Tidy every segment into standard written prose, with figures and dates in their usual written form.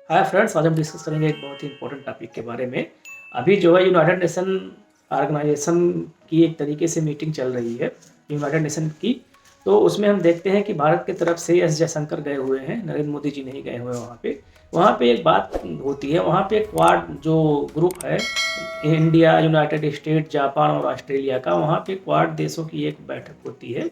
Hi friends, आज हम discuss करेंगे एक बहुत ही इंपॉर्टेंट टॉपिक के बारे में। अभी जो है यूनाइटेड नेशन ऑर्गेनाइजेशन की एक तरीके से मीटिंग चल रही है यूनाइटेड नेशन की। तो उसमें हम देखते हैं कि भारत की तरफ से एस जयशंकर गए हुए हैं, नरेंद्र मोदी जी नहीं गए हुए वहाँ पे एक बात होती है। वहाँ पे क्वाड जो ग्रुप है, इंडिया, यूनाइटेड स्टेट, जापान और ऑस्ट्रेलिया का, वहाँ पे क्वाड देशों की एक बैठक होती है।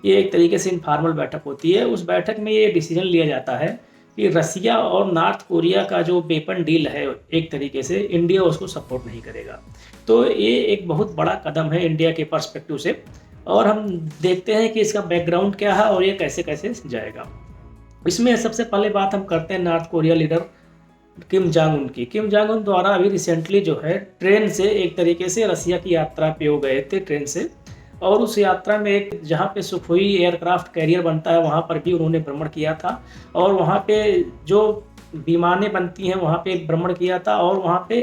ये एक तरीके से इनफॉर्मल बैठक होती है। उस बैठक में ये डिसीजन लिया जाता है कि रसिया और नॉर्थ कोरिया का जो वेपन डील है, एक तरीके से इंडिया उसको सपोर्ट नहीं करेगा। तो ये एक बहुत बड़ा कदम है इंडिया के पर्सपेक्टिव से। और हम देखते हैं कि इसका बैकग्राउंड क्या है और ये कैसे कैसे जाएगा। इसमें सबसे पहले बात हम करते हैं नॉर्थ कोरिया लीडर किम जांग उन की। किम जांग उन द्वारा अभी रिसेंटली जो है ट्रेन से एक तरीके से रसिया की यात्रा पे वो गए थे, ट्रेन से। और उस यात्रा में एक जहाँ पे सुखोई एयरक्राफ्ट कैरियर बनता है वहाँ पर भी उन्होंने भ्रमण किया था। और वहाँ पे जो विमानें बनती हैं वहाँ पे भ्रमण किया था। और वहाँ पे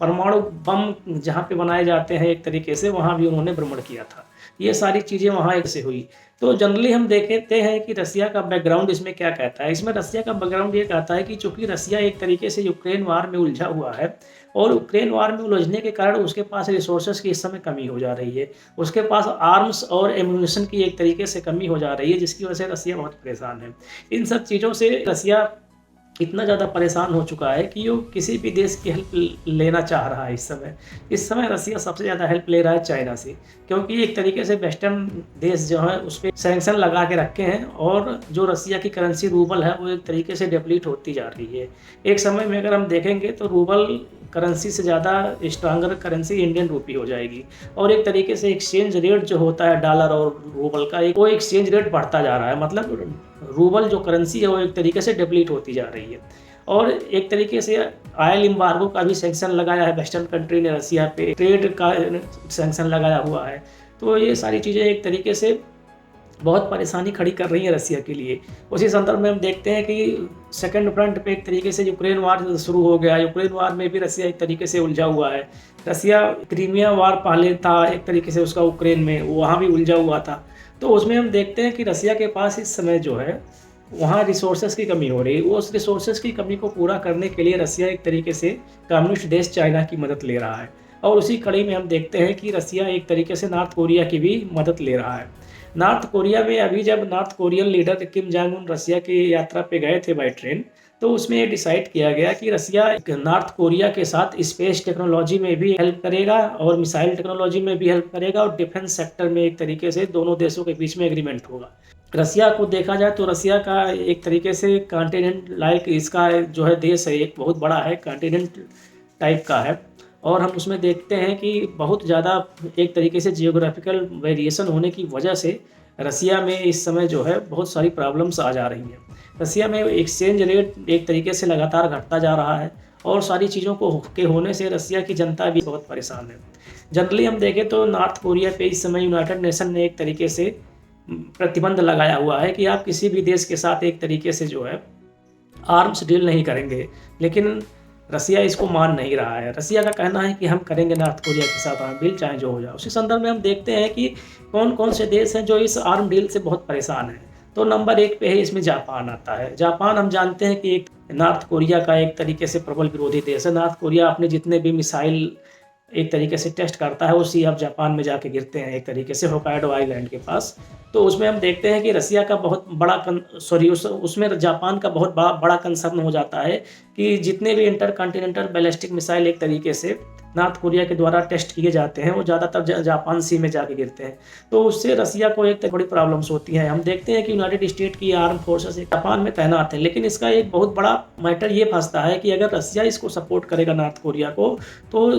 परमाणु बम जहाँ पे बनाए जाते हैं एक तरीके से, वहाँ भी उन्होंने भ्रमण किया था। ये सारी चीज़ें वहाँ एक से हुई। तो जनरली हम देखते हैं कि रसिया का बैकग्राउंड इसमें क्या कहता है। इसमें रसिया का बैकग्राउंड ये कहता है कि चूंकि रसिया एक तरीके से यूक्रेन वार में उलझा हुआ है, और यूक्रेन वार में उलझने के कारण उसके पास रिसोर्सेज की इस समय कमी हो जा रही है। उसके पास आर्म्स और एम्यूनिशन की एक तरीके से कमी हो जा रही है, जिसकी वजह से रसिया बहुत परेशान है। इन सब चीज़ों से रसिया इतना ज़्यादा परेशान हो चुका है कि वो किसी भी देश की हेल्प लेना चाह रहा है इस समय रसिया सबसे ज़्यादा हेल्प ले रहा है चाइना से, क्योंकि एक तरीके से वेस्टर्न देश जो है उस पर सैंक्शन लगा के रखे हैं। और जो रसिया की करेंसी रूबल है वो एक तरीके से डिप्लीट होती जा रही है। एक समय में अगर हम देखेंगे तो रूबल करेंसी से ज़्यादा स्ट्रांगर करेंसी इंडियन रूपी हो जाएगी। और एक तरीके से एक्सचेंज रेट जो होता है डॉलर और रूबल का, वो एक्सचेंज रेट बढ़ता जा रहा है। मतलब रूबल जो करेंसी है वो एक तरीके से डिप्लीट होती जा रही है। और एक तरीके से ऑयल एम्बार्गो का भी सैंक्शन लगाया है वेस्टर्न कंट्री ने रसिया पे, ट्रेड का सैंक्शन लगाया हुआ है। तो ये सारी चीज़ें एक तरीके से बहुत परेशानी खड़ी कर रही है रसिया के लिए। उसी संदर्भ में हम देखते हैं कि सेकंड फ्रंट पे एक तरीके से यूक्रेन वार शुरू हो गया। यूक्रेन वार में भी रसिया एक तरीके से उलझा हुआ है। रसिया क्रीमिया वार पहले था एक तरीके से उसका, यूक्रेन में वहाँ भी उलझा हुआ था। तो उसमें हम देखते हैं कि रसिया के पास इस समय जो है वहाँ रिसोर्सेज की कमी हो रही है। उस रिसोर्सेज की कमी को पूरा करने के लिए रसिया एक तरीके से कम्युनिस्ट देश चाइना की मदद ले रहा है। और उसी कड़ी में हम देखते हैं कि रसिया एक तरीके से नॉर्थ कोरिया की भी मदद ले रहा है। नॉर्थ कोरिया में अभी जब नॉर्थ कोरियन लीडर किम जांग उन रसिया की यात्रा पे गए थे बाई ट्रेन, तो उसमें ये डिसाइड किया गया कि रसिया नॉर्थ कोरिया के साथ स्पेस टेक्नोलॉजी में भी हेल्प करेगा और मिसाइल टेक्नोलॉजी में भी हेल्प करेगा, और डिफेंस सेक्टर में एक तरीके से दोनों देशों के बीच में एग्रीमेंट होगा। रसिया को देखा जाए तो रसिया का एक तरीके से कॉन्टिनेंट लाइक इसका जो है देश है, एक बहुत बड़ा है, कॉन्टिनेंट टाइप का है। और हम उसमें देखते हैं कि बहुत ज़्यादा एक तरीके से जियोग्राफिकल वेरिएशन होने की वजह से रसिया में इस समय जो है बहुत सारी प्रॉब्लम्स आ जा रही हैं। रसिया में एक्सचेंज रेट एक तरीके से लगातार घटता जा रहा है, और सारी चीज़ों को के होने से रसिया की जनता भी बहुत परेशान है। जनरली हम देखें तो नॉर्थ कोरिया पे इस समय यूनाइटेड नेशन ने एक तरीके से प्रतिबंध लगाया हुआ है कि आप किसी भी देश के साथ एक तरीके से जो है आर्म्स डील नहीं करेंगे। लेकिन रसिया इसको मान नहीं रहा है। रसिया का कहना है कि हम करेंगे नॉर्थ कोरिया के साथ आर्म डील, चाहे जो हो जाए। उसी संदर्भ में हम देखते हैं कि कौन कौन से देश हैं जो इस आर्म डील से बहुत परेशान हैं। तो नंबर 1 पे है इसमें जापान आता है। जापान हम जानते हैं कि एक नॉर्थ कोरिया का एक तरीके से प्रबल विरोधी देश है। नॉर्थ कोरिया अपने जितने भी मिसाइल एक तरीके से टेस्ट करता है, उसी अब जापान में जाके गिरते हैं एक तरीके से होकाइडो आइलैंड के पास। तो उसमें हम देखते हैं कि रसिया का बहुत बड़ा उसमें जापान का बहुत बड़ा कंसर्न हो जाता है कि जितने भी इंटर कॉन्टिनेंटल बैलिस्टिक मिसाइल एक तरीके से नॉर्थ कोरिया के द्वारा टेस्ट किए जाते हैं, वो ज़्यादातर जापान सी में जाके गिरते हैं। तो उससे रसिया को एक बड़ी प्रॉब्लम्स होती हैं। हम देखते हैं कि यूनाइटेड स्टेट की आर्म फोर्सेस जापान में तैनात है, लेकिन इसका एक बहुत बड़ा मैटर ये फंसता है कि अगर रसिया इसको सपोर्ट करेगा नॉर्थ कोरिया को, तो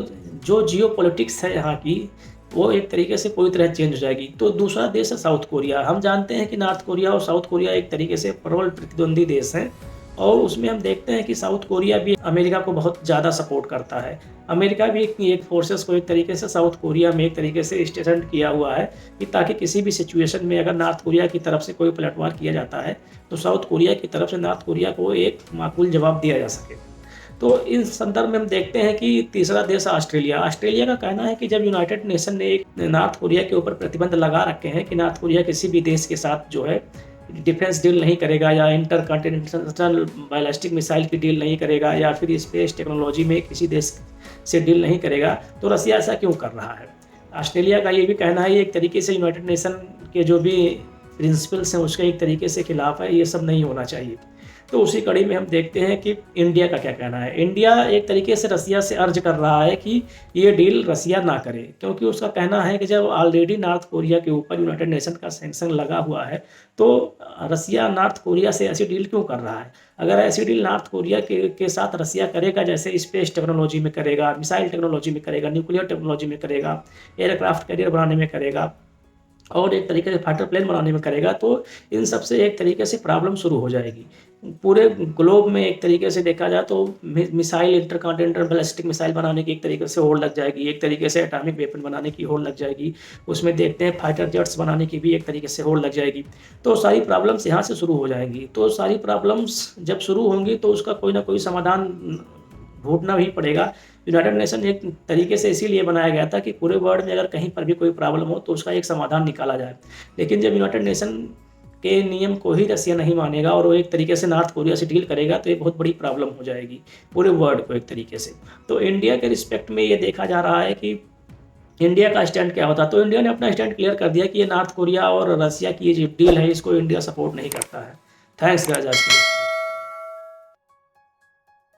जो जियो पॉलिटिक्स है यहाँ की, वो एक तरीके से पूरी तरह चेंज हो जाएगी। तो दूसरा देश है साउथ कोरिया। हम जानते हैं कि नॉर्थ कोरिया और साउथ कोरिया एक तरीके से प्रबल प्रतिद्वंदी देश हैं, और उसमें हम देखते हैं कि साउथ कोरिया भी अमेरिका को बहुत ज़्यादा सपोर्ट करता है। अमेरिका भी एक फोर्सेस को एक तरीके से साउथ कोरिया में एक तरीके से स्टेशन किया हुआ है कि ताकि किसी भी सिचुएशन में अगर नॉर्थ कोरिया की तरफ से कोई पलटवार किया जाता है तो साउथ कोरिया की तरफ से नॉर्थ कोरिया को एक माकूल जवाब दिया जा सके। तो इस संदर्भ में हम देखते हैं कि तीसरा देश ऑस्ट्रेलिया। ऑस्ट्रेलिया का कहना है कि जब यूनाइटेड नेशन ने एक नॉर्थ कोरिया के ऊपर प्रतिबंध लगा रखे हैं कि नॉर्थ कोरिया किसी भी देश के साथ जो है डिफेंस डील नहीं करेगा या इंटर कॉन्टिनेंटल बैलिस्टिक मिसाइल की डील नहीं करेगा या फिर स्पेस टेक्नोलॉजी में किसी देश से डील नहीं करेगा, तो रसिया ऐसा क्यों कर रहा है? ऑस्ट्रेलिया का ये भी कहना है, ये एक तरीके से यूनाइटेड नेशन के जो भी प्रिंसिपल्स हैं उसके एक तरीके से खिलाफ है, ये सब नहीं होना चाहिए। तो उसी कड़ी में हम देखते हैं कि इंडिया का क्या कहना है। इंडिया एक तरीके से रसिया से अर्ज कर रहा है कि ये डील रसिया ना करे, क्योंकि उसका कहना है कि जब ऑलरेडी नॉर्थ कोरिया के ऊपर यूनाइटेड नेशन का सैंक्शन लगा हुआ है, तो रसिया नॉर्थ कोरिया से ऐसी डील क्यों कर रहा है? अगर ऐसी डील नॉर्थ कोरिया के साथ रसिया करेगा, जैसे स्पेस टेक्नोलॉजी में करेगा, मिसाइल टेक्नोलॉजी में करेगा, न्यूक्लियर टेक्नोलॉजी में करेगा, एयरक्राफ्ट कैरियर बनाने में करेगा और एक तरीके से फाइटर प्लेन बनाने में करेगा, तो इन सब से एक तरीके से प्रॉब्लम शुरू हो जाएगी। पूरे ग्लोब में एक तरीके से देखा जाए तो मिसाइल, इंटरकॉन्टिनेंटल बैलिस्टिक मिसाइल बनाने की एक तरीके से होड़ लग जाएगी, एक तरीके से एटॉमिक वेपन बनाने की होड़ लग जाएगी, उसमें देखते हैं फाइटर जेट्स बनाने की भी एक तरीके से होड़ लग जाएगी। तो सारी प्रॉब्लम्स यहाँ से शुरू हो जाएंगी। तो सारी प्रॉब्लम्स जब शुरू होंगी तो उसका कोई ना कोई समाधान ढूंढना भी पड़ेगा। यूनाइटेड नेशन एक तरीके से इसीलिए बनाया गया था कि पूरे वर्ल्ड में अगर कहीं पर भी कोई प्रॉब्लम हो तो उसका एक समाधान निकाला जाए। लेकिन जब यूनाइटेड नेशन के नियम को ही रसिया नहीं मानेगा और वो एक तरीके से नॉर्थ कोरिया से डील करेगा, तो ये बहुत बड़ी प्रॉब्लम हो जाएगी पूरे वर्ल्ड को एक तरीके से। तो इंडिया के रिस्पेक्ट में ये देखा जा रहा है कि इंडिया का स्टैंड क्या होता। तो इंडिया ने अपना स्टैंड क्लियर कर दिया कि ये नॉर्थ कोरिया और रसिया की ये जो डील है इसको इंडिया सपोर्ट नहीं करता है। थैंक्स गाइस आज के लिए।